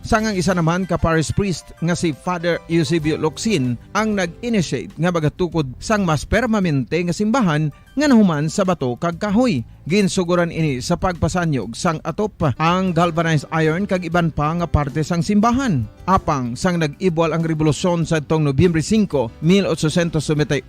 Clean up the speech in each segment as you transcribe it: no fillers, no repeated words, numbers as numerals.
sangang isa naman ka parish priest nga si Father Eusebio Locsin ang nag-initiate nga bagatukod sang mas permanente nga simbahan nga nahuman sa bato kag kahoy. Ginsuguran ini sa pagpasanyog sang atop ang galvanized iron kag iban pa nga parte sang simbahan. Apang sang nag-ibwal ang revolusyon sa tong Nobyembre 5, 1898,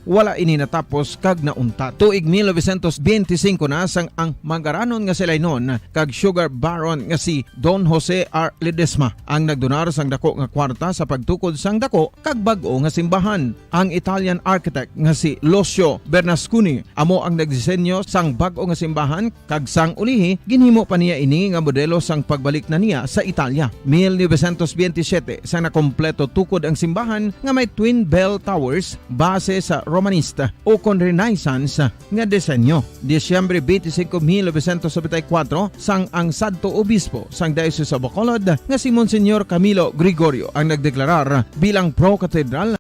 wala ini natapos kag nauntat. Tuig 1925 na sang ang magaranon nga silay nun kag sugar baron nga si Don Jose R. Ledesma ang nagdonar sang dako nga kwarta sa pagtukod sang dako kag bag-o nga simbahan. Ang Italian architect nga si Lucio Bernasconi amo ang nagdisenyo sang bag-o nga simbahan kag sang ulihi ginhimo pa niya ini nga modelo sang pagbalik na niya sa Italia. 1927 sang nakompleto tukod ang simbahan nga may twin bell towers base sa Romanista o kon Renaissance nga disenyo. Disyembre 25, 1974 sang ang sadto obispo sang Diocese sa Bacolod nga si Monsignor Camilo Gregorio ang nagdeklarar bilang pro-cathedral.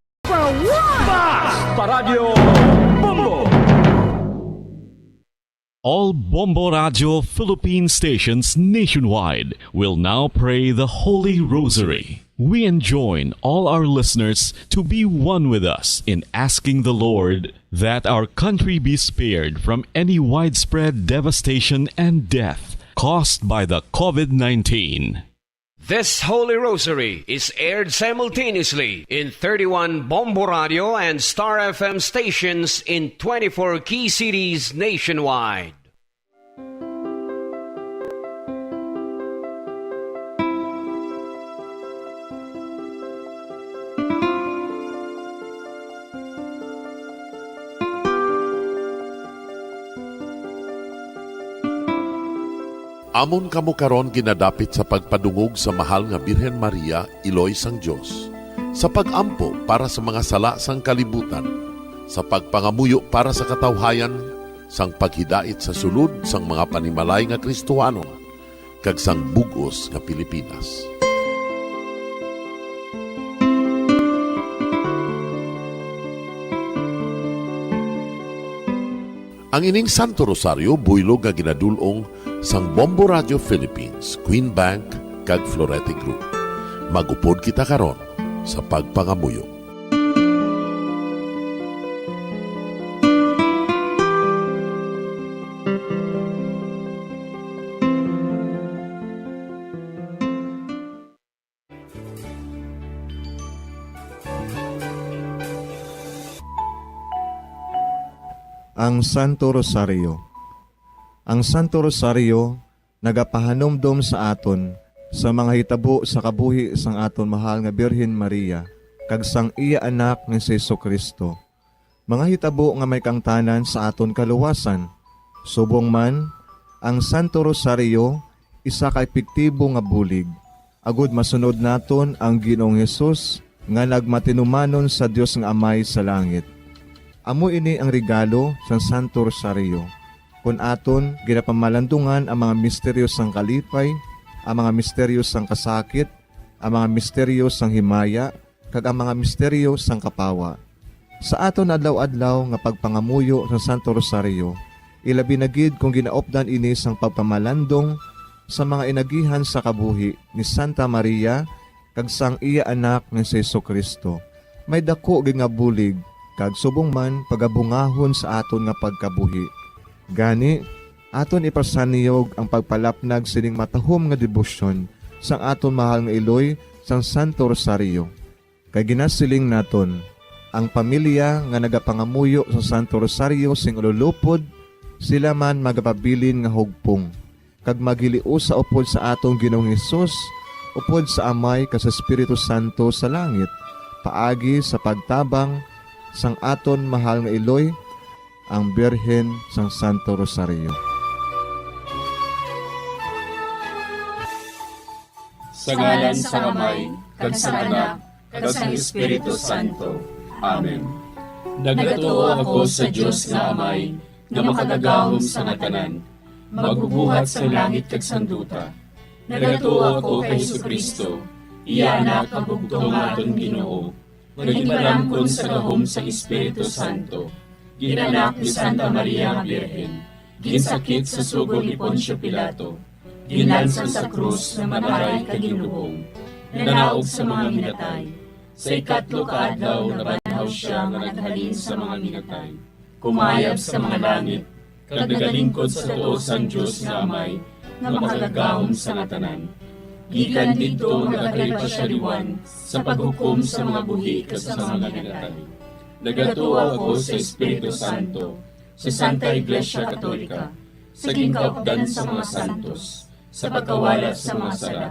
Radio Bombo. All Bombo Radio Philippine stations nationwide will now pray the Holy Rosary. We enjoin all our listeners to be one with us in asking the Lord that our country be spared from any widespread devastation and death caused by the COVID-19. This Holy Rosary is aired simultaneously in 31 Bombo Radio and Star FM stations in 24 key cities nationwide. Amon kamo karon ginadapit sa pagpadungog sa mahal nga Birhen Maria, Iloy sang Dios, sa pagampo para sa mga sala sang kalibutan, sa pagpangamuyo para sa katawhayan, sang paghidait sa sulod sang mga panimalay nga Kristohanon, kag sang bugos nga Pilipinas. Ang ining Santo Rosario buylog nga ginadulong sang Bombo Radio Philippines, Queen Bank, kag Florete Group. Magupod kita karon sa pagpangamuyo. Ang Santo Rosario. Ang Santo Rosario nagapahanomdom sa aton sa mga hitabo sa kabuhi sang aton mahal nga Birhen Maria kag sang iya anak nga si Jesucristo. Mga hitabo nga may kangtanan sa aton kaluwasan. Subong man, ang Santo Rosario isa ka epektibo nga bulig. Agud masunod naton ang Ginoong Hesus nga nagmatinumanon sa Dios nga Amay sa langit. Amo ini ang regalo sa Santo Rosario. Kung aton ginapamalandungan ang mga misteryo sang kalipay, ang mga misteryo sang kasakit, ang mga misteryo sang himaya, kag ang mga misteryo sang kapawa. Sa aton adlaw-adlaw nga pagpangamuyo sa Santo Rosario, ilabi na gid kung ginaopdan ini sang pagpamalandong sa mga inagihan sa kabuhi ni Santa Maria kag sang iya anak nga si Jesucristo. May dako gid nga bulig kag subong man pagabungahon sa aton nga pagkabuhi. Gani, aton ipasaniyog ang pagpalapnag sining matahom nga debosyon sang aton mahal nga Iloy sang Santo Rosario. Kay ginasiling naton, ang pamilya nga nagapangamuyo sa Santo Rosario sing ululupod, sila man magapabilin nga hugpong. Kag magiliu sa upod sa atong Ginoong Hesus, upod sa Amay kas Espiritu Santo sa langit, paagi sa pagtabang sang aton mahal nga Iloy, ang Birhen sang Santo Rosario. Sa ngalan sa Amay, kag sa Anak, kag sa Espiritu Santo. Amen. Nagatuo ako sa Dios nga Amay, nga makagagahom sa ngatanan, magbubuhat sa langit kag sanduta. Nagatuo ako kay Jesucristo, iya anak ang bugtong aton Ginoo, nagipalamkon sa gahom sa Espiritu Santo, ginanak ni Santa Maria nga Birhen, ginsakit sa sugod ni Poncio Pilato, ginlansang sa krus na madaray kaginlubong, nanaog sa mga minatay. Sa ikatlo kaadlaw nabanhaw siya nga naghalin sa mga minatay. Kumayab sa mga langit, kag nagalingkod sa tuo sang Dios nga Amay, nga makagagahom sa ngatanan. Gikan dito nagatay pa siya liwan sa paghukom sa mga buhi kag sa mga minatay. Nagatuwa ako sa Espiritu Santo, sa Santa Iglesia Katolika, sa gingkaupdan sa mga santos, sa pagkawala sa mga sala,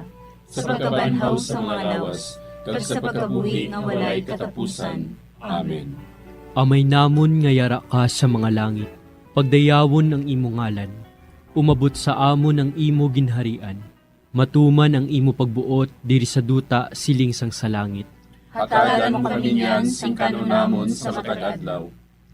sa pagkabanhaw sa mga lawas, kag sa pagkabuhi nga walay katapusan. Amen. Amay namon nga yara ka sa mga langit, pagdayawon ang imo ngalan, umabot sa amon ang imo ginharian, matuman ang imo pagbuot diri sa duta siling sang sa langit. Hatagan mo kami niyan sing kanunamon sa matag adlaw,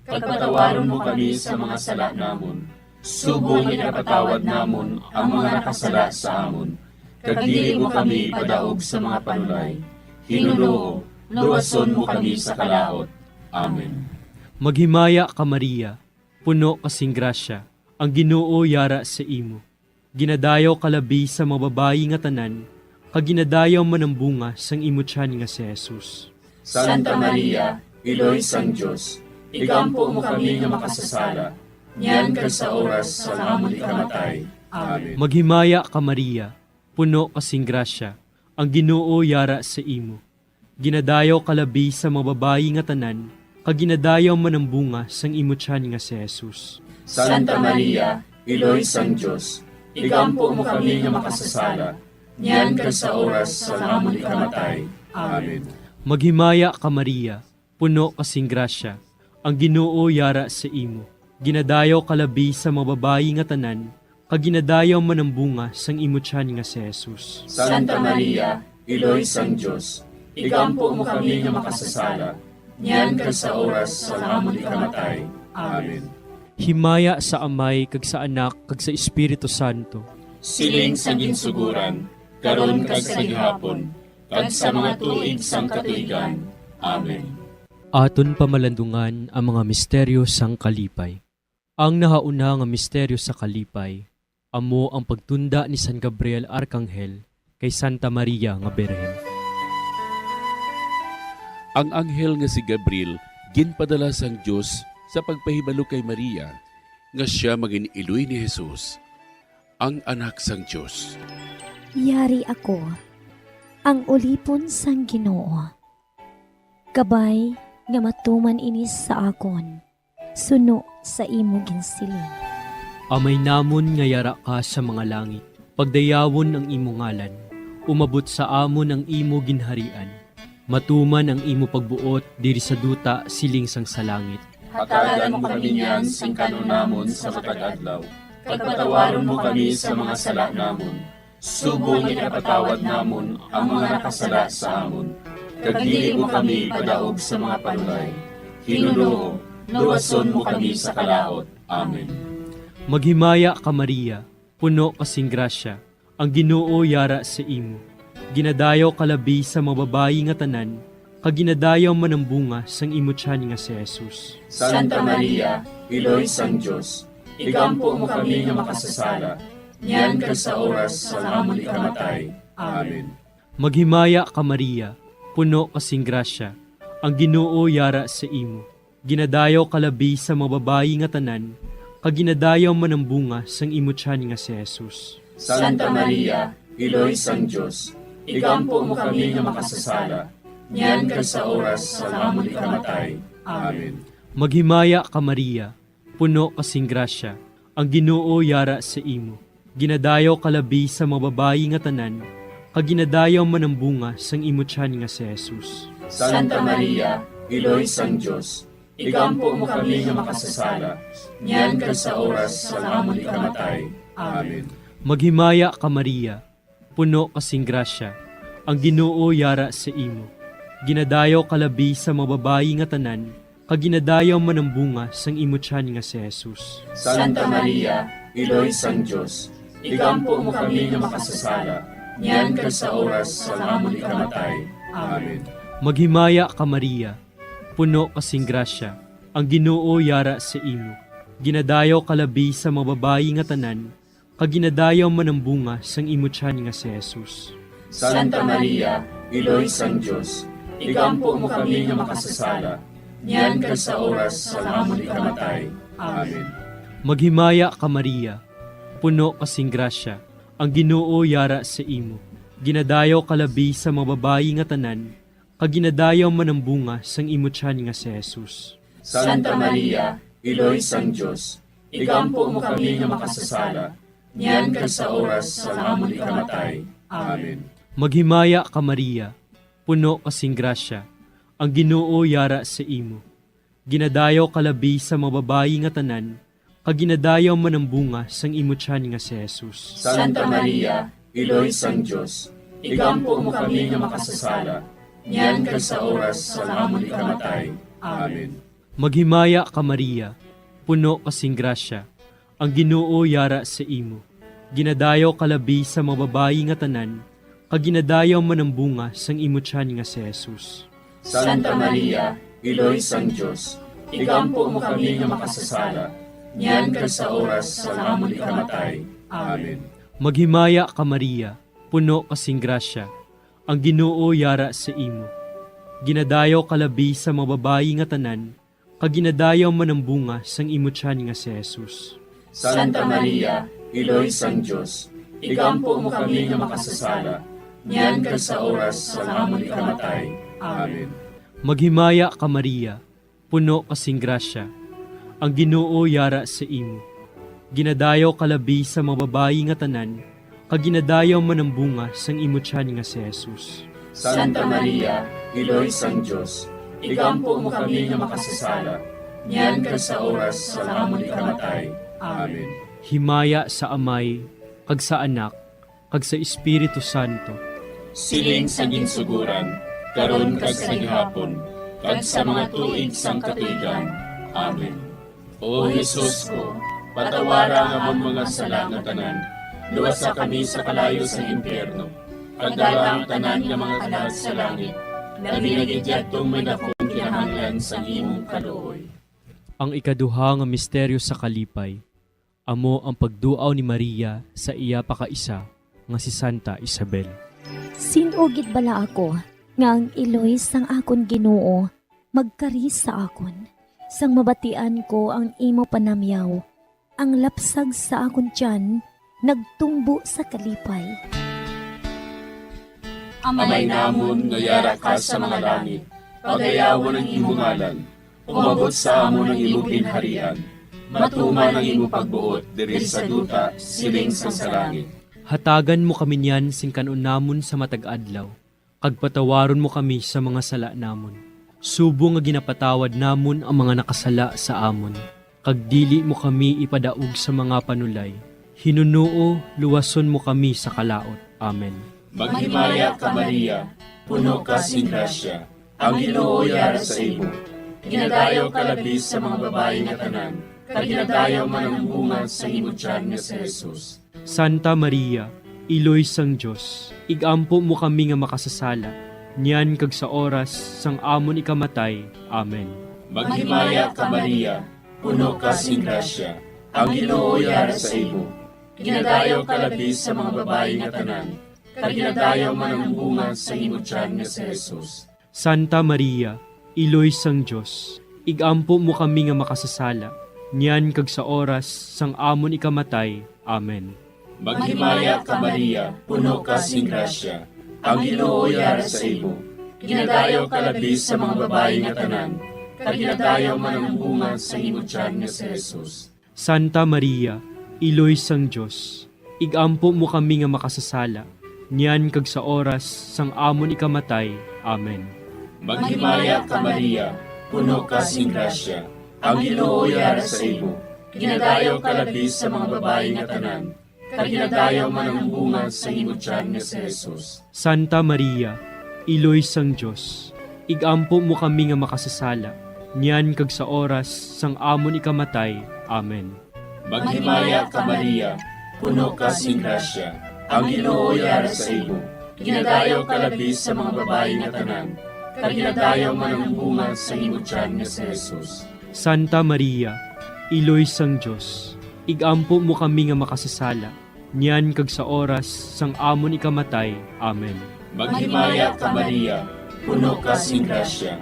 kag patawaron mo kami sa mga sala namon, subong ipatawad namon ang mga nakasala sa amon, kag dili mo kami padaog sa mga panulay. Hinuloo, luwason mo kami sa kalaot. Amen. Maghimaya ka Maria, puno kasing grasya, ang Ginoo yara sa imo. Ginadayaw kalabi sa mga babayi nga tanan, kag ginadayaw man ang bunga sang imo tiyan nga si Jesus. Santa Maria, Iloy sang Diyos, ikampo mo kami nga makasasala, niyan ka sa oras sa amon ikamatay. Amen. Maghimaya ka Maria, puno kasing grasya, ang Ginoo yara sa imo. Ginadayaw kalabi sa mga babayi nga tanan, kag ginadayaw man ang bunga sang imo tiyan nga si Jesus. Santa Maria, Iloy sang Diyos, ikampo mo kami nga makasasala, niyan ka sa oras sa amon ikamatay. Amen. Maghimaya ka Maria, puno kasing grasya, ang Ginoo yara sa imo. Ginadayaw kalabi sa mga babayi nga tanan, kag ginadayaw man ang bunga sang imo tiyan nga si Jesus. Santa Maria, Iloy sang Diyos, ikampo mo kami nga makasasala, niyan ka sa oras sa amon ikamatay. Amen. Himaya sa Amay kag sa Anak kag sa Espiritu Santo. Siling sa ginsuguran, karon kag sa gihapon, kag sa mga tuig sang katuigan. Amen. Aton pamalandungan ang mga misteryo sang kalipay. Ang nahauna nga misteryo sa kalipay, amo ang pagtunda ni San Gabriel Arkanghel kay Santa Maria nga Birhen. Ang anghel nga si Gabriel ginpadala sang Dios sa pagpahibalo kay Maria nga siya maging iloy ni Jesus, ang anak sang Dios. Yari ako, ang ulipon sang Ginoo. Kabay nga matuman inis sa akon, suno sa imo ginsiling. Amay namon nga yara ka sa mga langit, pagdayawon ang imo ngalan, umabot sa amon ang imo ginharian, matuman ang imo pagbuot diri sa duta siling sang sa langit. Hatagan mo kami niyan sing kanunamon sa matag adlaw, kag patawaron mo kami sa mga sala namon, subong ipatawad namon ang mga nakasala sa amon, kag dili mo kami padaog sa mga panulay. Hinuloo, luwason mo kami sa kalaot. Amen. Maghimaya ka Maria, puno kasing grasya, ang Ginoo yara sa imo. Ginadayaw kalabi sa mga babayi nga tanan, kag ginadayaw man ang bunga sang imo tiyan nga si Jesus. Santa Maria, Iloy sang Diyos, ikampo mo kami nga makasasala, niyan ka sa oras sa amon ikamatay. Amen. Maghimaya ka Maria, puno kasing grasya, ang Ginoo yara sa imo. Ginadayaw kalabi sa mga babayi nga tanan, kag ginadayaw man ang bunga sang imo tiyan nga si Jesus. Santa Maria, Iloy sang Diyos, ikampo mo kami nga makasasala, niyan ka sa oras sa amon ikamatay. Amen. Maghimaya ka Maria, puno kasing grasya, ang Ginoo yara sa imo. Ginadayaw kalabi sa mga babayi nga tanan, kag ginadayaw man ang bunga sang imo tiyan nga si Jesus. Santa Maria, Iloy sang Diyos, ikampo mo kami nga makasasala, niyan ka sa oras sa amon ikamatay. Amen. Maghimaya ka Maria, puno kasing grasya, ang Ginoo yara sa imo. Ginadayaw kalabi sa mga babayi nga tanan, kag ginadayaw man ang bunga sang imo tiyan nga si Jesus. Santa Maria, Iloy sang Diyos, ikampo mo kami nga makasasala, niyan ka sa oras sa amon ikamatay. Amen. Maghimaya ka Maria, puno kasing grasya, ang Ginoo yara sa imo. Ginadayaw kalabi sa mga babayi nga tanan, kaginadayaw man ang bunga sang imo tiyan nga si Jesus. Santa Maria, Iloy sang Diyos, igampo mo kami nga makasasala, niyan kag sa oras sa amon ikamatay. Amen. Maghimaya ka Maria, puno kasing grasya, ang Ginoo yara sa imo. Ginadayaw kalabi sa mga babayi nga tanan, kaginadayaw man ang bunga sang imo tiyan nga si Jesus. Santa Maria, Iloy sang Diyos, igampo mo kami nga makasasala, niyan kag sa oras sa amon ikamatay. Amen. Maghimaya ka Maria, puno kasing grasya, ang Ginoo yara sa imo. Ginadayaw kalabi sa mga babayi nga tanan, kaginadayaw man ang bunga sang imo tiyan nga si Jesus. Santa Maria, Iloy sang Diyos, igampo mo kami nga makasasala, niyan kag sa oras sa amon ikamatay. Amen. Maghimaya ka Maria, puno kasing grasya, ang Ginoo yara sa imo. Ginadayaw kalabi sa mga babayi nga tanan, kaginadayaw man ang bunga sang imo tiyan nga si Jesus. Santa Maria, Iloy sang Diyos, igampo mo kami nga makasasala, niyan kag sa oras sa amon ikamatay. Amen. Maghimaya ka Maria, puno kasing grasya, ang Ginoo yara sa imo. Ginadayaw kalabi sa mga babayi nga tanan, kaginadayaw man ang bunga sang imo tiyan nga si Jesus. Santa Maria, Iloy sang Diyos, igampo mo kami nga makasasala, niyan kag sa oras sa amon ikamatay. Amen. Maghimaya ka Maria, puno kasing grasya, ang Ginoo yara sa imo. Ginadayaw kalabi sa mga babayi nga tanan, kaginadayaw man ang bunga sang imo tiyan nga si Jesus. Santa Maria, Iloy sang Diyos, igampo mo kami nga makasasala, niyan kag sa oras sa amon ikamatay. Amen. Himaya sa Amay, kag sa Anak, kag sa Espiritu Santo. Siling sa ginsuguran, karon kag sa gihapon, kag sa mga tuig sang katuigan. Amen. O Jesus ko, patawara nga among mga sala nga tanan, luwasa kami sa kalayo sa impyerno, kagdala ang tanan nga mga kalag sa langit, labi na gidyadtong may dakong kinahanglan sa imong kaluoy. Ang ikaduha nga misteryo sa kalipay, amo ang pagduaw ni Maria sa iya pakaisa nga si Santa Isabel. Sinugid bala ako, nga ang iloy sang akon Ginoo, magkaris sa akon. Sang mabatian ko ang imo panamyaw, ang lapsag sa akon tiyan, nagtumbo sa kalipay. Amay namon nga yara ka sa mga langit, pagayawan ang imong ngalan, umabot sa amon ang imong ginharian, matuman ang imong pagbuot diri sa duta siling sa langit. Hatagan mo kami niyan sing kanon namon sa matag adlaw, kag patawaron mo kami sa mga sala namon. Subo nga ginapatawad namon ang mga nakasala sa amon, kag dili mo kami ipadaog sa mga panulay. Hinunuo, luwason mo kami sa kalaot. Amen. Maghimaya ka Maria, puno ka sing grasya, ang Ginoo yara sa imo. Ginadayaw ka labi sa mga babayi nga tanan, kag ginadayaw man ang bunga sa imo tiyan nga si Jesus. Santa Maria, Iloy sang Diyos, igampo mo kami nga makasasala, niyan kag sa oras sang amon ikamatay. Amen. Maghimaya ka Maria, puno ka sing grasya, ang Ginoo yara sa imo. Ginadayaw ka labi sa mga babayi nga tanan, kag ginadayaw man ang bunga sa imo tiyan nga si Jesus. Santa Maria, Iloy sang Diyos, igampo mo kami nga makasasala, niyan kag sa oras sang amon ikamatay. Amen. Maghimaya ka Maria, puno ka sing grasya, ang Ginoo yara sa imo. Ginadayaw ka labi sa mga babayi nga tanan, kag ginadayaw man ang bunga sa imo tiyan nga si Jesus. Santa Maria, Iloy sang Diyos, igampo mo kami nga makasasala, niyan kag sa oras sang amon ikamatay. Amen. Maghimaya ka Maria, puno ka sing grasya, ang Ginoo yara sa imo. Ginadayaw ka labi sa mga babayi nga tanan, kag ginadayaw man ang bunga sa imo tiyan nga si Jesus. Santa Maria, Iloy sang Diyos, igampo mo kami nga makasasala, niyan kag sa oras sang amon ikamatay. Amen. Maghimaya ka Maria, puno ka sing grasya, ang Ginoo yara sa imo. Ginadayaw ka labi sa mga babayi nga tanan, kag ginadayaw man ang bunga sa imo tiyan nga si Jesus. Santa Maria, Iloy sang Diyos, igampo mo kami nga makasasala, niyan kag sa oras sang amon ikamatay. Amen. Maghimaya ka Maria, puno ka sing grasya.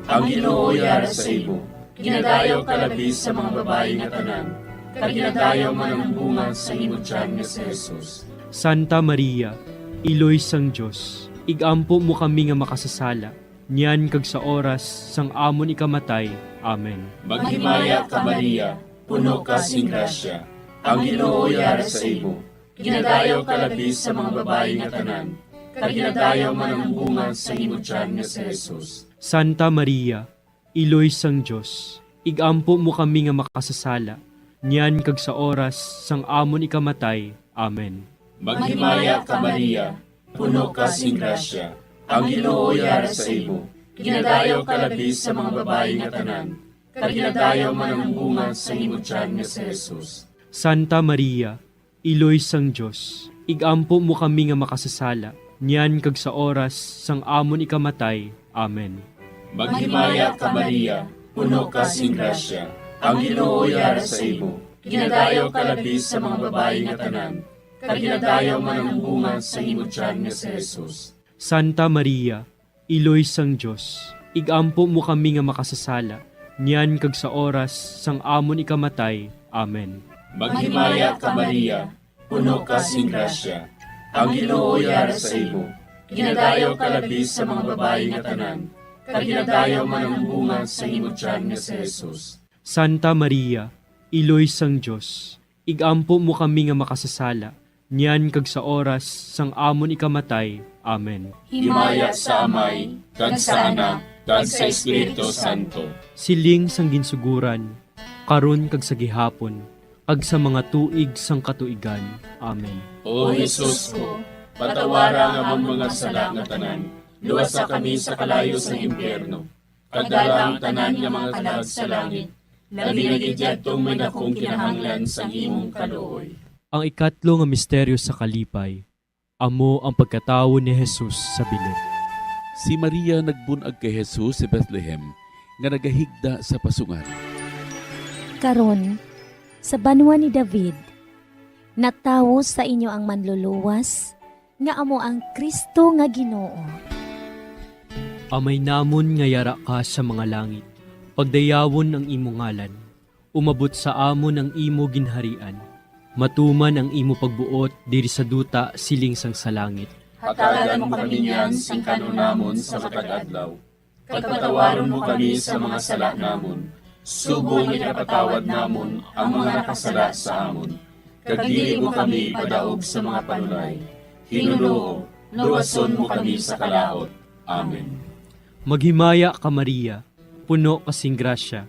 Ang Ginoo yara sa imo. Ginadayaw ka labis sa mga babae nga tanan. Kag ginadayaw man ang bunga sa imong tiyan nga si Jesus. Santa Maria, Iloy sang Diyos, igampo mo kami nga makasasala, niyan kag sa oras sang amon ikamatay. Amen. Maghimaya ka Maria, puno ka sing grasya. Ang Ginoo yara sa imo. Ginadayaw ka labis sa mga babae nga tanan. Kag ginadayaw man ang bunga sa imong tiyan nga si Jesus. Santa Maria, Iloy sang Diyos, igampo mo kami nga makasasala, niyan kag sa oras sang amon ikamatay. Amen. Maghimaya ka Maria, puno ka sing grasya. Ang Ginoo yara sa imo. Ginadayaw ka labis sa mga babae nga tanan. Kag ginadayaw man ang bunga sa imong tiyan nga si Jesus. Santa Maria, Iloy sang Diyos, igampo mo kami nga makasasala, niyan kag sa oras sang amon ikamatay. Amen. Maghimaya ka Maria, puno ka sing grasya. Ang Ginoo yara sa imo. Ginadayaw ka labis sa mga babae nga tanan. Kag ginadayaw man ang bunga sa imong tiyan nga si Jesus. Santa Maria, Iloy sang Diyos, igampo mo kami nga makasasala, niyan kag sa oras sang amon ikamatay. Amen. Maghimaya ka Maria, puno ka sing grasya. Ang Ginoo yara sa imo. Ginadayaw ka labis sa mga babae nga tanan. Kag ginadayaw man ang bunga sa imong tiyan nga si Jesus. Santa Maria, Iloy sang Diyos, igampo mo kami nga makasasala, niyan kag sa oras sang amon ikamatay. Amen. Himaya sa Amay, kag sa Anak, kag sa Espiritu Santo. Siling sang ginsuguran, karon kag sa gihapon, kag sa mga tuig sang katuigan. Amen. O Jesus ko, patawara nga mong mga sala nga tanan, luwasa kami sa kalayo sa impyerno. Kagdala ang tanan nga mga kalag sa langit, labi na gidyadtong may dakong kinahanglan sa imong kaluoy. Ang ikatlo nga misteryo sa kalipay, amo ang pagkatawo ni Jesus sa bilin. Si Maria nagbunag kay Jesus sa Bethlehem nga nagahigda sa pasungan. Karon, sa banwa ni David, natawo sa inyo ang manluluwas, nga amo ang Kristo nga Ginoo. Amay namon nga yara ka sa mga langit, pagdayawon ang imo ngalan, umabot sa amon ang imo ginharian, matuman ang imo pagbuot diri sa duta siling sang sa langit. Hatagan mo kami niyan sing kanunamon sa matag adlaw. Pagpatawaron mo kami sa mga sala namon. Subong ipatawad namon ang mga nakasala sa amon. Kag dili mo kami padaog sa mga panulay. Hinunoo, luwason mo kami sa kalaot. Amen. Maghimaya ka Maria, puno kasing grasya,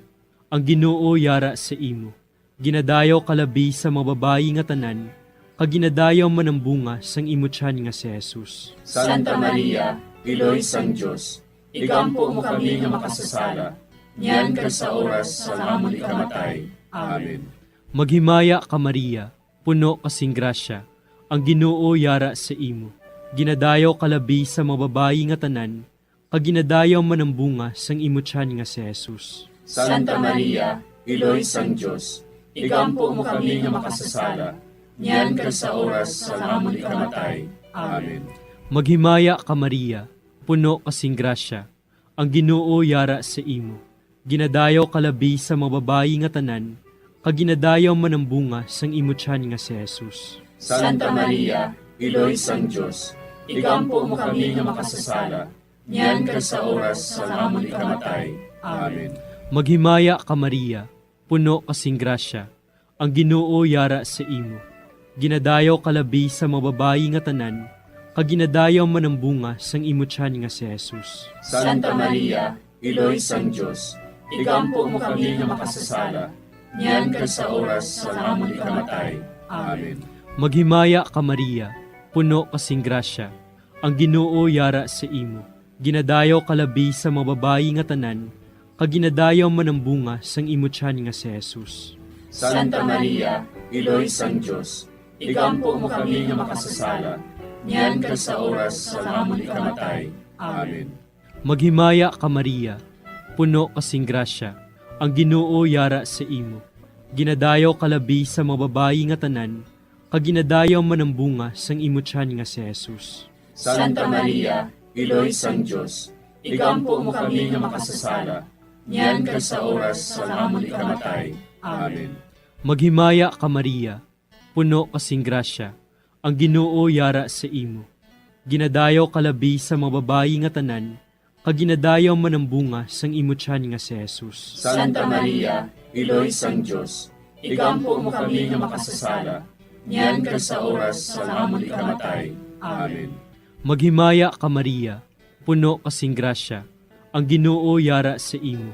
ang Ginoo yara sa imo. Ginadayaw kalabi sa mga babayi nga tanan, kag ginadayaw man ang bunga sang imo tiyan nga si Jesus. Santa Maria, Iloy sang Diyos, igampo mo kami nga makasasala, niyan kag sa oras sa amon ikamatay. Amen. Maghimaya ka Maria, puno kasing grasya, ang Ginoo yara sa imo. Ginadayaw kalabi sa mga babayi nga tanan, kag ginadayaw man ang bunga sang imo tiyan nga si Jesus. Santa Maria, Iloy sang Diyos, igampo mo kami nga makasasala, niyan kag sa oras sa amon ikamatay. Amen. Maghimaya ka Maria, puno kasing grasya, ang Ginoo yara sa imo. Ginadayaw kalabi sa mga babayi nga tanan, kag ginadayaw man ang bunga sang imo tiyan nga si Jesus. Santa Maria, Iloy sang Diyos, igampo mo kami nga makasasala, niyan kag sa oras sa amon ikamatay. Amen. Maghimaya ka Maria, puno kasing grasya, ang Ginoo yara sa imo. Ginadayaw kalabi sa mga babayi nga tanan, kag ginadayaw man ang bunga sang imo tiyan nga si Jesus. Santa Maria, Iloy sang Diyos, igampo mo kami nga makasasala, niyan kag sa oras sa amon ikamatay. Amen. Maghimaya ka Maria, puno kasing grasya, ang Ginoo yara sa imo. Ginadayaw kalabi sa mga babayi nga tanan, kag ginadayaw man ang bunga sang imo tiyan nga si Jesus. Santa Maria, Iloy sang Diyos, igampo mo kami nga makasasala, niyan kag sa oras sa amon ikamatay. Amen. Maghimaya ka Maria, puno kasing grasya, ang Ginoo yara sa imo. Ginadayaw kalabi sa mga babayi nga tanan, kaginadayaw man ang bunga sang imutyan nga si Jesus. Santa Maria, Iloy sang Diyos, igampo mo kami nga makasasala, niyan kag sa oras sa amon ikamatay. Amen. Maghimaya ka Maria, puno kasing grasya, ang Ginoo yara sa imo. Ginadayaw kalabi sa mga babayi nga tanan, kaginadayaw man ang bunga sang imutyan nga si Jesus. Santa Maria, Iloy sang Diyos, igampo mo kami nga makasasala, niyan kag sa oras sa amon ikamatay. Amen. Maghimaya ka Maria, puno kasing grasya, ang Ginoo yara sa imo.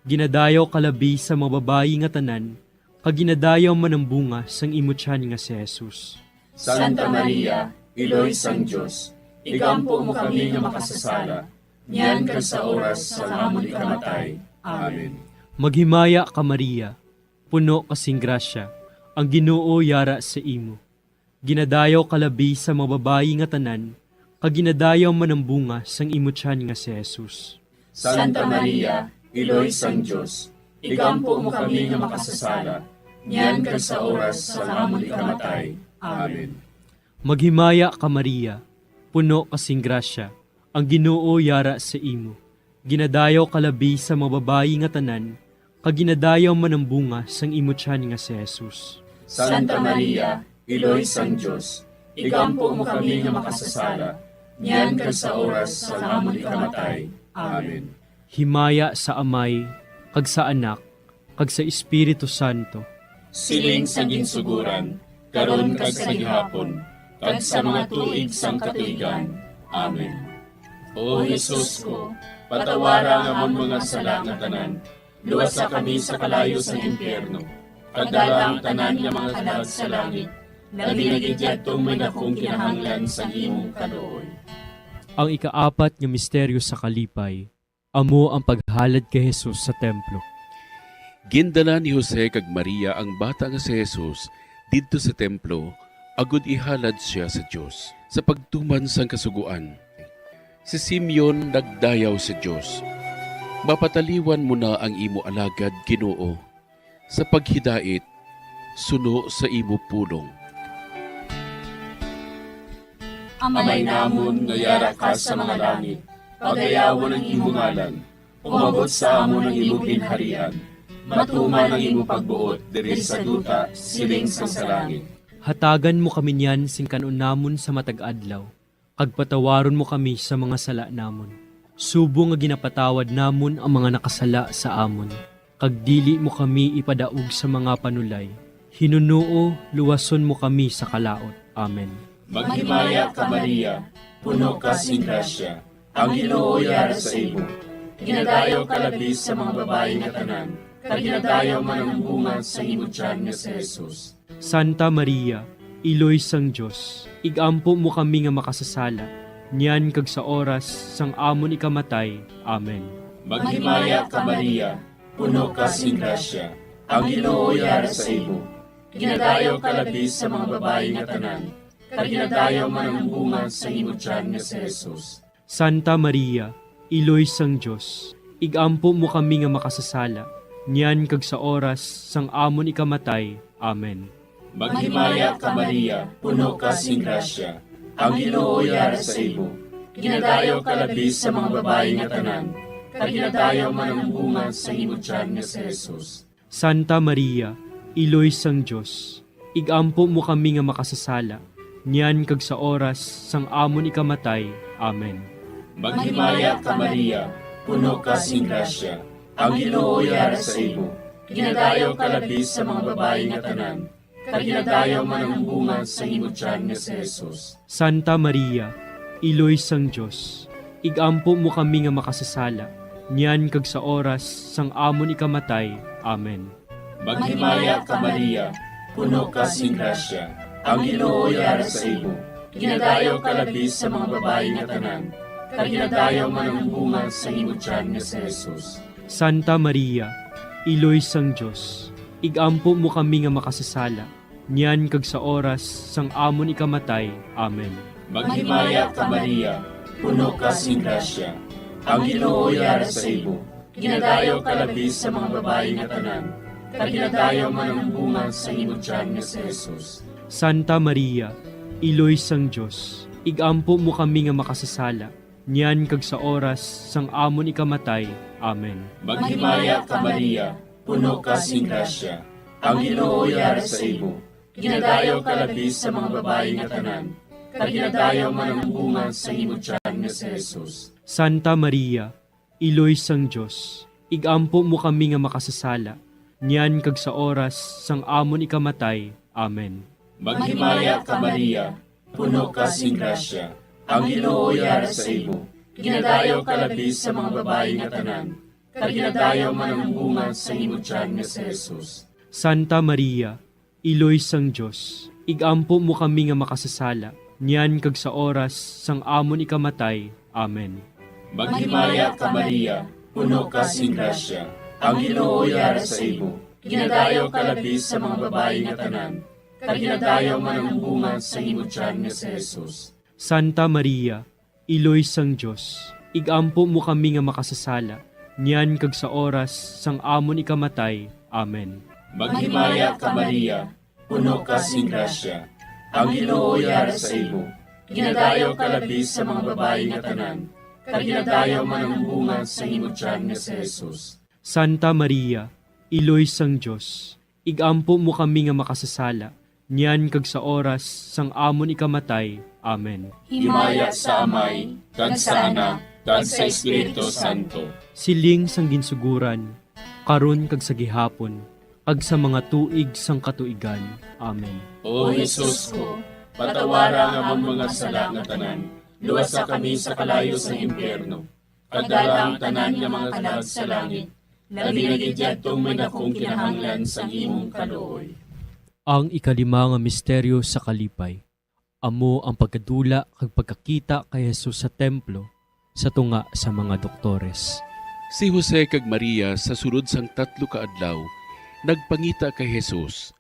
Ginadayaw kalabi sa mga babayi nga tanan, kaginadayaw man ang bunga sang imutyan nga si Jesus. Santa Maria, Iloy sang Diyos, igampo mo kami nga makasasala, niyan kag sa oras sa amon ikamatay. Amen. Maghimaya ka Maria, puno kasing grasya, ang Ginoo yara sa imo. Ginadayaw kalabi sa mga babayi nga tanan, kaginadayaw man ang bunga sang imutyan nga si Jesus. Santa Maria, Iloy sang Diyos, igampo mo kami nga makasasala, niyan kag sa oras sa amon ikamatay. Amen. Maghimaya ka Maria, puno kasing grasya, ang Ginoo yara sa imo. Ginadayaw kalabi sa mga babayi nga tanan, kaginadayaw man ang bunga sang imutyan nga si Jesus. Santa Maria, Iloy sang Diyos, igampo mo kami nga makasasala, niyan kag sa oras sa amon ikamatay. Amen. Himaya sa Amay, kag sa Anak, kag sa Espiritu Santo. Siling sa ginsuguran, karon kag sa gihapon, kag sa mga tuig sang katuigan. Amen. O Jesus ko, patawara nga amon mga sala nga tanan, luwasa kami sa kalayo sa impyerno, pagdala ang tanan nga mga kalag sa langit, labi na gidyatong may dakong kinahanglan sa imong kaluoy. Ang ikaapat nga misteryo sa kalipay, amo ang paghalad kay Jesus sa templo. Gindala ni Jose kag Maria ang bata nga si Jesus didto sa templo, agud ihalad siya sa Dios sa pagtuman sang kasuguan. Si Simeon nagdayaw sa Dios. Mapataliwan mo na ang imo alagad, Ginoo, sa paghidait, suno sa imo pulong. Amay namon nga yara ka sa mga langit, pagayawon ang imo ngalan, umabot sa amon ang imo ginharian, matuman ang imo pagbuot diri sa duta siling sa langit. Hatagan mo kami niyan sing kanon namon sa matag adlaw, kag patawaron mo kami sa mga sala namon. Subo nga ginapatawad namon ang mga nakasala sa amon, kag dili mo kami ipadaog sa mga panulay. Hinunuo, luwason mo kami sa kalaot. Amen. Maghimaya ka Maria, puno ka sing grasya, ang Ginoo yara sa imo. Ginadayaw ka labis sa mga babayi nga tanan, kag ginadayaw man ang bunga sa imo tiyan nga si Jesus. Santa Maria, Iloy sang Diyos, igampo mo kami nga makasasala, niyan kag sa oras sang amon ikamatay. Amen. Maghimaya ka Maria, puno ka sing grasya, ang Ginoo yara sa imo. Ginadayaw ka labis sa mga babayi nga tanan, kag ginadayaw man ang bunga sa imo tiyan nga si Jesus. Santa Maria, Iloy sang Diyos, igampo mo kami nga makasasala, niyan kag sa oras sang amon ikamatay. Amen. Maghimaya ka Maria, puno ka sing grasya, ang Ginoo yara sa imo. Ginadayaw ka labis sa mga babayi nga tanan, kag ginadayaw man ang bunga sa imo tiyan nga si Jesus. Santa Maria, Iloy sang Diyos, igampo mo kami nga makasasala, niyan kag sa oras sang amon ikamatay. Amen. Maghimaya ka Maria, puno ka sing grasya, ang Ginoo yara sa imo. Ginadayaw ka labis sa mga babayi nga tanan, kag ginadayaw man ang bunga sa imo tiyan nga si Jesus. Santa Maria, Iloy sang Diyos, igampo mo kami nga makasasala, niyan kag sa oras sang amon ikamatay. Amen. Maghimaya ka Maria, puno ka sing grasya, ang Ginoo yara sa imo. Ginadayaw ka labis sa mga babayi nga tanan, kag ginadayaw man ang bunga sa imo tiyan nga si Jesus. Santa Maria, Iloy sang Diyos, igampo mo kami nga makasasala, niyan kag sa oras sang amon ikamatay. Amen. Maghimaya ka Maria, puno ka sing grasya, ang Ginoo yara sa imo. Ginadayaw ka labis sa mga babayi nga tanan, kag ginadayaw man ang bunga sa imo tiyan nga si Jesus. Santa Maria, Iloy sang Dios, igampo mo kami nga makasasala, niyan kag sa oras sang amon ikamatay. Amen. Maghimaya ka Maria, puno ka sing grasya, ang Ginoo yara sa imo. Ginadayaw ka labi sa mga babae nga tanan, kag ginadayaw man ang bunga sa imo tiyan nga si Jesus. Santa Maria, Iloy sang Dios, igampo mo kami nga makasasala, niyan kag sa oras sang amon ikamatay. Amen. Maghimaya ka Maria, puno ka sing grasya, ang Ginoo yara sa imo. Ginadayaw ka labi sa mga babae nga tanan, kag ginadayaw man ang bunga sa imo tiyan nga si Jesus. Santa Maria, Iloy sang Dios, igampo mo kami nga makasasala, niyan kag sa oras sang amon ikamatay. Amen. Maghimaya ka Maria, puno ka sing grasya, ang Ginoo yara sa imo. Ginadayaw ka labi sa mga babae nga tanan, kag ginadayaw man ang bunga sa imo tiyan nga si Jesus. Santa Maria, Iloy sang Dios, igampo mo kami nga makasasala, niyan kag sa oras sang amon ikamatay. Amen. Maghimaya ka Maria, puno ka sing grasya, ang Ginoo yara sa imo. Ginadayaw ka labi sa mga babae nga tanan, kag ginadayaw man ang bunga sa imo tiyan nga si Jesus. Santa Maria, Iloy sang Dios, igampo mo kami nga makasasala, niyan kag sa oras sang amon ikamatay. Amen. Himaya sa Amay, kag sa Anak, kag sa Espiritu Santo. Siling sang ginsuguran, karon kag sa gihapon, ag sa mga tuig sang katuigan. Amen. O Jesus ko, patawara nga ang mga sala nga tanan, luwasa kami sa kalayo sa impyerno, kagdala ang tanan nga mga kalag sa langit, labi na gidyatong may dakong kinahanglan sa imong kaluoy. Ang ikalima nga misteryo sa kalipay. Amo ang pagkadula kag pagkakita kay Jesus sa templo sa tunga sa mga doktores. Si Jose kag Maria sa sulod sang 3 ka adlaw nagpangita kay Jesus.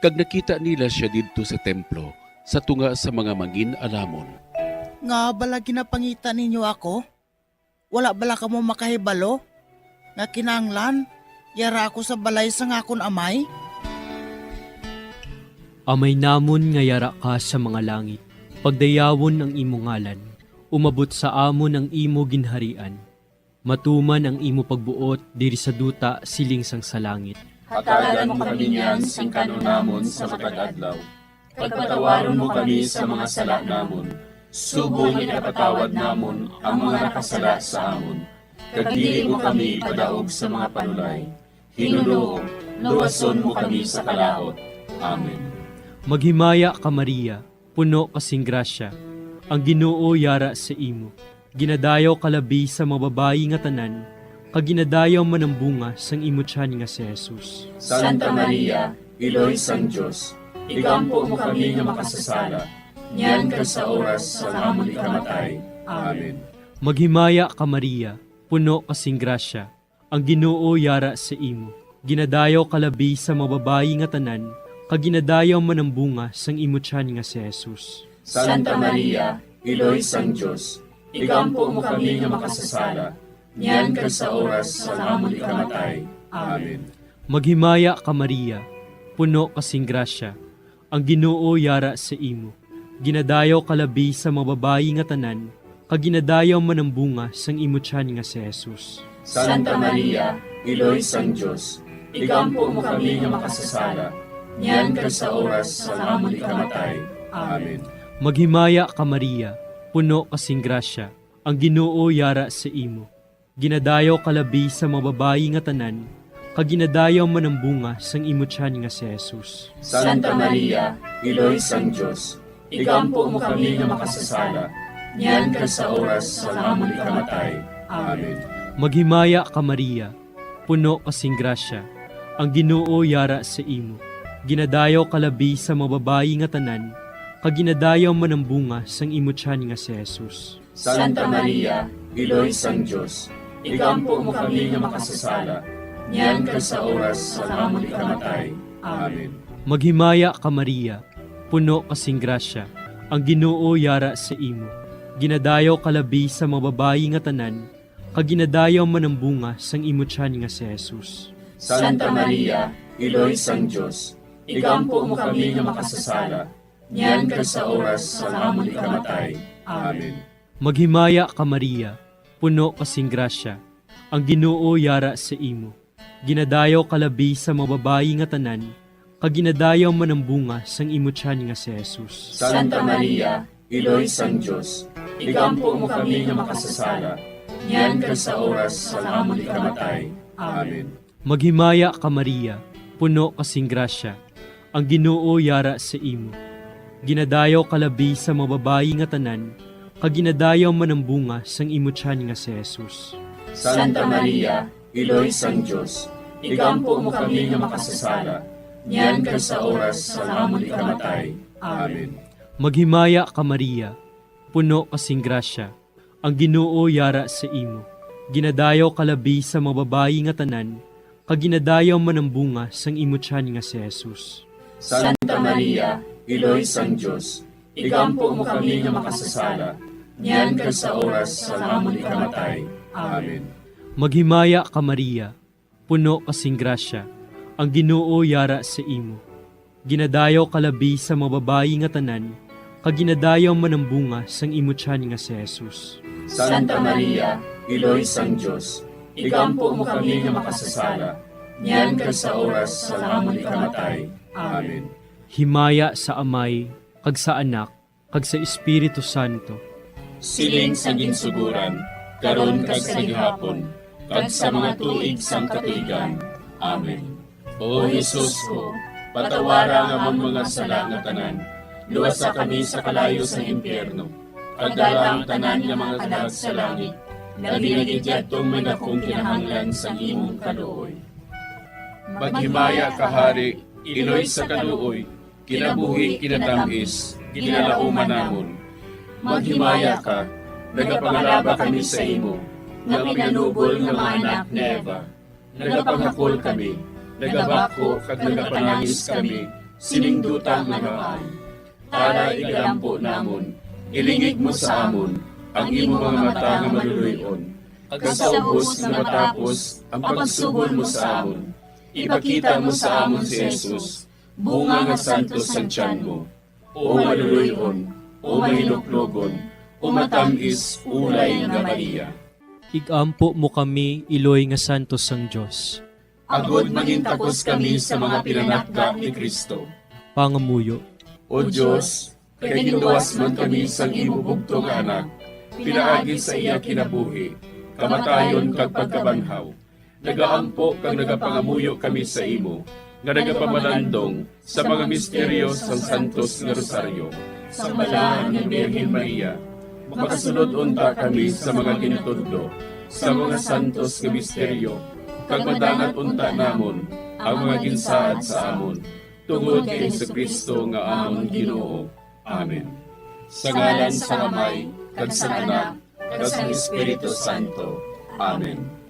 Kag nakita nila siya didto sa templo sa tunga sa mga mangin-alamon. Nga bala ginapangita ninyo ako? Wala bala ka mo makahibalo? Nga kinanglan, yara ako sa balay sa ngakon amay? Amay namon nga yara ka sa mga langit, pagdayawon ang imo ngalan, umabot sa amon ang imo ginharian. Matuman ang imo pagbuot diri sa duta siling sang sa langit. Hatagan mo kami niyan sing kanunamon sa matag adlaw. Pagpatawaron mo kami sa mga sala namon. Subong ipatawad namon ang mga nakasala sa amon. Kag dili mo kami padaog sa mga panulay. Hinuloo, luwason mo kami sa kalaot. Amen. Maghimaya ka Maria, puno kasing grasya, ang Ginoo yara sa imo. Ginadayaw kalabi sa mga babayi nga tanan, kag ginadayaw man ang bunga sang imo tiyan nga si Jesus. Santa Maria, Iloy sang Dios, igampo mo kami nga makasasala, niyan ka sa oras sa amon ikamatay. Amen. Maghimaya ka Maria, puno kasing grasya, ang Ginoo yara sa imo. Ginadayaw kalabi sa mga babayi nga tanan, kag ginadayaw man ang bunga sang imo tiyan nga si Jesus. Santa Maria, Iloy sang Dios, igampo mo kami nga makasasala, niyan ka sa oras sa amon ikamatay. Amen. Maghimaya ka Maria, puno kasing grasya, ang Ginoo yara sa imo. Ginadayaw kalabi sa mga babayi nga tanan, kag ginadayaw man ang bunga sang imo tiyan nga si Jesus. Santa Maria, Iloy sang Dios, igampo mo kami nga makasasala, niyan ka sa oras sa amon ikamatay. Amen. Maghimaya ka Maria, puno kasing grasya, ang Ginoo yara sa imo. Ginadayaw kalabi sa mga babayi nga tanan, kag ginadayaw man ang bunga sang imo tiyan nga si Jesus. Santa Maria, Iloy sang Dios, igampo mo kami nga makasasala, niyan ka sa oras sa amon ikamatay. Amen. Maghimaya ka Maria, puno kasing grasya, ang Ginoo yara sa imo. Ginadayaw kalabi sa mga babayi nga tanan, kag ginadayaw man ang bunga sang imo tiyan nga si Jesus. Santa Maria, Iloy sang Dios, igampo mo kami nga makasasala, niyan ka sa oras sa amon ikamatay. Amen. Maghimaya ka Maria, puno kasing grasya, ang Ginoo yara sa imo. Ginadayaw kalabi sa mga babayi nga tanan, kag ginadayaw man ang bunga sang imo tiyan nga si Jesus. Santa Maria, Iloy sang Dios, igampo mo kami nga makasasala, niyan kag sa oras sa amon ikamatay. Amen. Maghimaya ka Maria, puno kasing grasya, ang Ginoo yara sa imo. Ginadayaw kalabi sa mga babayi nga tanan, kag ginadayaw man ang bunga sang imo tiyan nga si Jesus. Santa Maria, Iloy sang Diyos, igampo mo kami nga makasasala, niyan kag sa oras sa amon ikamatay. Amen. Maghimaya ka Maria, puno kasing grasya, ang Ginoo yara sa imo. Ginadayaw kalabi sa mga babayi nga tanan, kag ginadayaw man ang bunga sang imo tiyan nga si Jesus. Santa Maria, Iloy sang Diyos, igampo mo kami nga makasasala, niyan kag sa oras sa amon ikamatay. Amen. Maghimaya ka Maria, puno kasing grasya, ang Ginoo yara sa imo. Ginadayaw kalabi sa mga babayi nga tanan, kag ginadayaw man ang bunga sang imo tiyan nga si Jesus. Santa Maria, Iloy sang Diyos, igampo mo kami nga makasasala, niyan kag sa oras sa amon ikamatay. Amen. Maghimaya ka Maria, puno kasing grasya, ang Ginoo yara sa imo. Ginadayaw kalabi sa mga babayi nga tanan, kag ginadayaw man ang bunga sang imo tiyan nga si Jesus. Santa Maria, Iloy sang Diyos, igampo mo kami nga makasasala, niyan kag sa oras sa amon ikamatay. Amen. Himaya sa Amay, kag sa Anak, kag sa Espiritu Santo. Siling sa ginsuguran, karon kag sa gihapon, kag sa mga tuig sang katuigan. Amen. O Jesus ko, patawara nga among mga sala nga tanan, luwasa kami sa kalayo sa impyerno, kag dala ang tanan nga mga kalag sa langit, naginagidyadtong may akong kinahanglan sa imong kaluoy. Maghimaya ka Hari, Iloy sa kaluoy, kinabuhi kinatamis, kinalauman namon. Maghimaya ka, nagapangalaba kami sa imo, nga pinanubol nga mga anak ni Eva. Nagapangakol kami, nagabako kag nagapanangis kami, siningdutang mga para igampo namon, ilingig mo sa amon, ang imo mga mata nga maluluyon, kag sa ubos nga matapos ang pagsugod mo sa amon. Ipakita mo sa amon si Jesus, bunga nga santos sa tiyan mo, o maluluyon, o mahiluklogon, o matamis ulay nga Maria. Igampo mo kami, Iloy nga santos sang Diyos. Agod magintakos kami sa mga pinanakda ni Kristo. Pangamuyo, O Diyos, kay ginduwas man kami sang imo bugtong anak, pinaagi sa iya kinabuhi, kamatayon kag pagkabanhaw. Nagaampo kag nagapangamuyo kami sa imo, nga nagapamanandong sa mga misteryo sang Santos nga Rosaryo, sa balahan ni Birhen Maria. Makasunod unta kami sa mga ginitudlo, sa mga santos nga misteryo, kag madangat unta namon ang mga ginsaad sa amon, tungod kay Jesucristo nga amon Ginoo. Amen. Sa ngalan sa Amay, kag sa Anak, kag sa Espiritu Santo. Amen.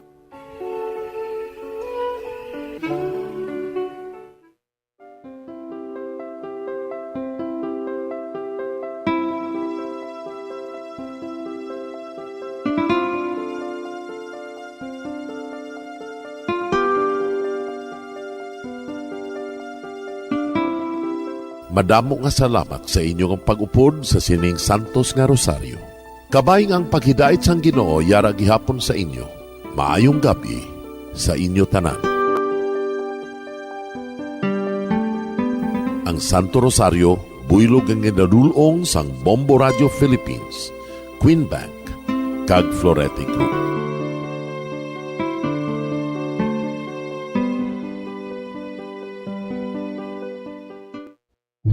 Madamo nga salamat sa inyong pag-upod sa sining Santos nga Rosaryo. Kabayng ang paghidait sang Ginoo yara gihapon sa inyo. Maayong gabi sa inyo tanan. Ang Santo Rosario buylog ang ginadulong sang Bombo Radio Philippines, Queen Bank, kag Florete Group.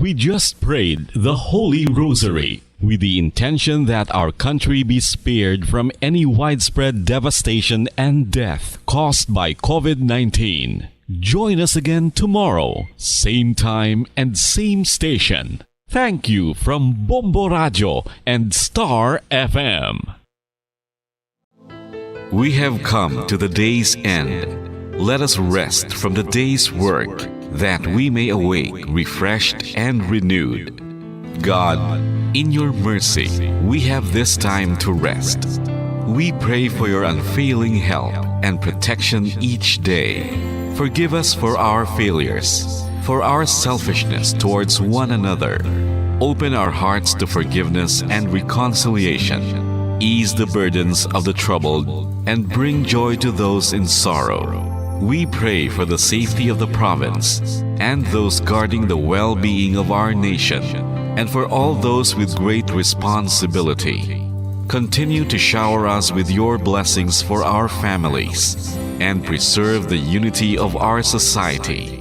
We just prayed the Holy Rosary with the intention that our country be spared from any widespread devastation and death caused by COVID-19. Join us again tomorrow, same time and same station. Thank you from Bombo Radio and Star FM. We have come to the day's end. Let us rest from the day's work, that we may awake refreshed and renewed. God, in your mercy, we have this time to rest. We pray for your unfailing help and protection each day. Forgive us for our failures, for our selfishness towards one another. Open our hearts to forgiveness and reconciliation. Ease the burdens of the troubled and bring joy to those in sorrow. We pray for the safety of the province and those guarding the well-being of our nation, and for all those with great responsibility. Continue to shower us with your blessings for our families and preserve the unity of our society.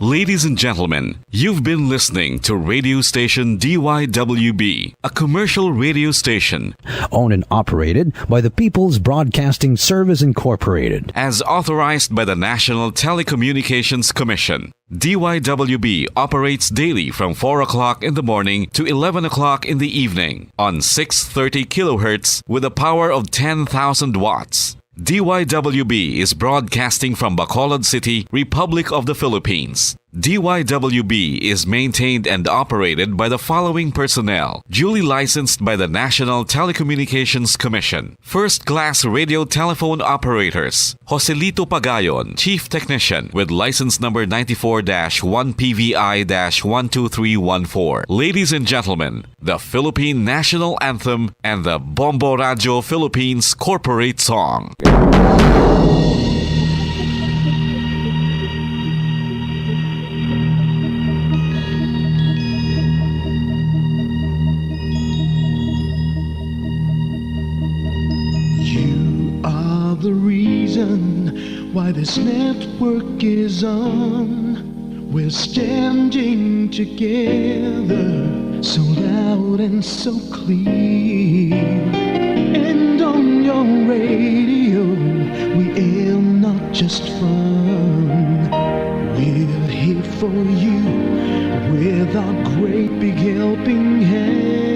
Ladies and gentlemen, you've been listening to radio station DYWB, a commercial radio station owned and operated by the People's Broadcasting Service Incorporated, as authorized by the National Telecommunications Commission. DYWB operates daily from 4 o'clock in the morning to 11 o'clock in the evening on 630 kilohertz with a power of 10,000 watts. DYWB is broadcasting from Bacolod City, Republic of the Philippines. DYWB is maintained and operated by the following personnel, duly licensed by the National Telecommunications Commission. First-class radio telephone operators, Joselito Pagayon, Chief Technician, with license number 94-1PVI-12314. Ladies and gentlemen, the Philippine National Anthem and the Bombo Radio Philippines Corporate Song. The reason why this network is on, we're standing together so loud and so clear. And on your radio we aim not just fun, we're here for you with our great big helping hand.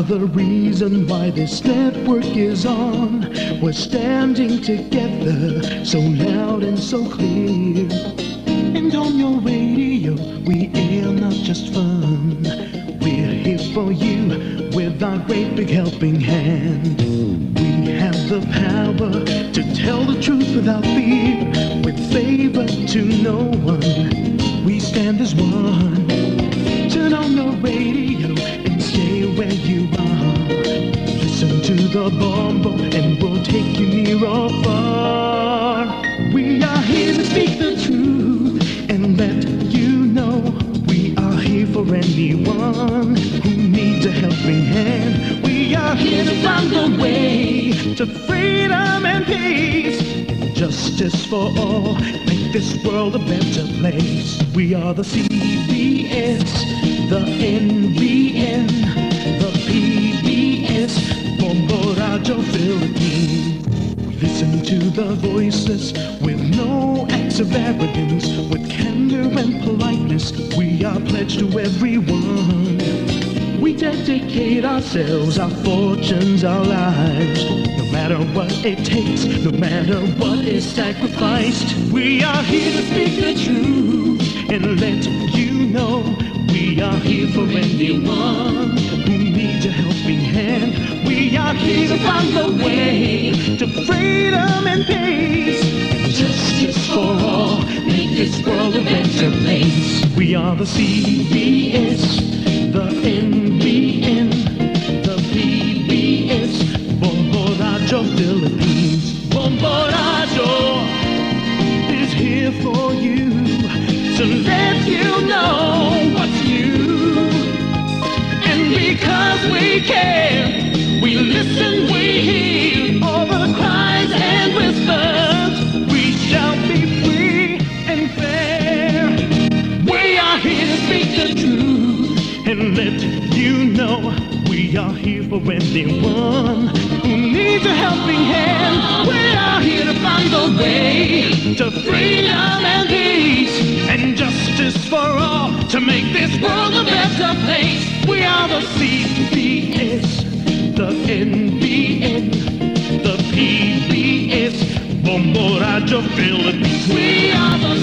The reason why this network is on, we're standing together so loud and so clear. And on your radio we air not just fun, we're here for you with our great big helping hand. We have the power to tell the truth without fear, with favor to no one, we stand as one. Turn on your radio and stay where you are. Listen to the Bombo and we'll take you near or far. We are here to speak the truth and let you know we are here for anyone who needs a helping hand. We are here to find the way to freedom and peace and justice for all. Make this world a better place. We are the CBS, the NBN, the PBS, Bombo Radio Philippines. We listen to the voiceless with no acts of arrogance, with candor and politeness. We are pledged to everyone. We dedicate ourselves, our fortunes, our lives, no matter what it takes, no matter what is sacrificed. We are here to speak the truth and let you know we are here for anyone who needs a helping hand. We are here to find the way to freedom and peace and justice for all. Make this world a better place. We are the CBS, the NBN, the PBS, Bombo Radio Philippines. Bombo Radio is here for you to let you know what's new. And because we care, we listen, we hear all the cries and whispers. We shall be free and fair. We are here to speak the truth and let you know we are here for anyone who needs a helping hand. We are here to find the way to freedom and peace and justice for all, to make this world a better place. We are the CBS, the NBN, the PBS, Bombo Radio Philippines. We are the